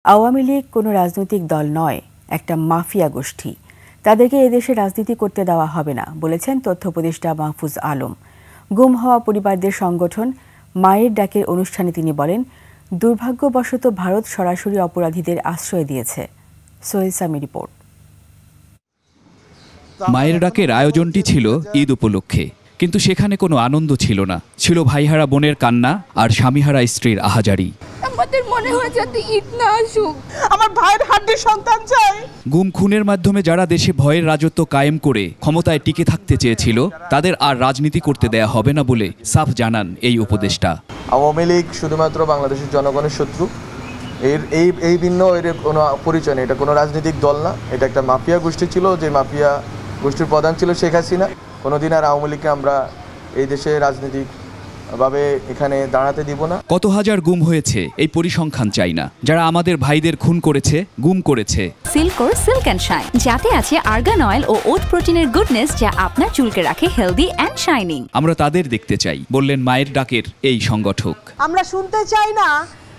আওয়ামী লীগ কোনো রাজনৈতিক দল নয়, একটা মাফিয়া গোষ্ঠী। তাদেরকে এদেশে রাজনীতি করতে দেওয়া হবে না বলেছেন তথ্য উপদেষ্টা মাহফুজ আলম। গুম হওয়া পরিবারদের সংগঠন মায়ের ডাকের অনুষ্ঠানে তিনি বলেন, দুর্ভাগ্যবশত ভারত সরাসরি অপরাধীদের আশ্রয় দিয়েছে। সোহেল সামি রিপোর্ট। মায়ের ডাকের আয়োজনটি ছিল ঈদ উপলক্ষে, কিন্তু সেখানে কোনো আনন্দ ছিল না। ছিল ভাইহারা বোনের কান্না আর স্বামীহারা স্ত্রীর আহাজারি। আমাদের মনে হয় যাতে ঈদ না আসুক, আমার ভাইয়ের হাড্ডির সন্তান চাই। গুম খুনের মাধ্যমে যারা দেশে ভয়ের রাজত্ব কায়েম করে ক্ষমতায় টিকে থাকতে চেয়েছিল, তাদের আর রাজনীতি করতে দেয়া হবে না বলে সাফ জানান এই উপদেষ্টা। আওয়ামী লীগ শুধুমাত্র বাংলাদেশের জনগণের শত্রু, এই ভিন্ন এর কোনো পরিচয় নেই। এটা কোনো রাজনৈতিক দল না, এটা একটা মাফিয়া গোষ্ঠী ছিল। যে মাফিয়া গোষ্ঠীর প্রধান ছিল শেখ হাসিনা। কোনোদিন আর আওয়ামী লীগকে আমরা এই দেশে রাজনৈতিকভাবে এখানে দাঁড়াতে দিব না। কত হাজার গুম হয়েছে এই পরিসংখ্যান চাই না। যারা আমাদের ভাইদের খুন করেছে, গুম করেছে। সিল্কোর সিল্ক অ্যান্ড শাইন, যাতে আছে আর্গান অয়েল ও ওট প্রোটিনের গুডনেস, যা আপনার চুলকে রাখে হেলদি অ্যান্ড শাইনিং। আমরা তাদের দেখতে চাই, বললেন মায়ের ডাকের এই সংগঠক। আমরা শুনতে চাই না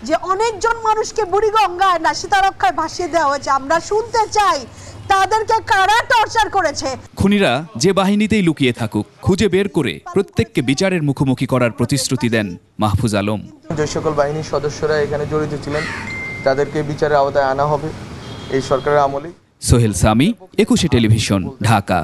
যে অনেকজন মানুষকে বুড়িগঙ্গায় নাশিতারক্ষায় ভাসিয়ে দেওয়া হয়েছে। আমরা শুনতে চাই তাদেরকে কারা টর্চার করেছে। খুনিরা যে বাহিনীতেই লুকিয়ে থাকুক, খুঁজে বের করে প্রত্যেককে বিচারের মুখোমুখি করার প্রতিশ্রুতি দেন মাহফুজ আলম। যে সকল বাহিনীর সদস্যরা এখানে জড়িত ছিলেন তাদেরকে বিচারের আওতায় আনা হবে এই সরকারের আমলে। সোহেল সামি, 21 টেলিভিশন, ঢাকা।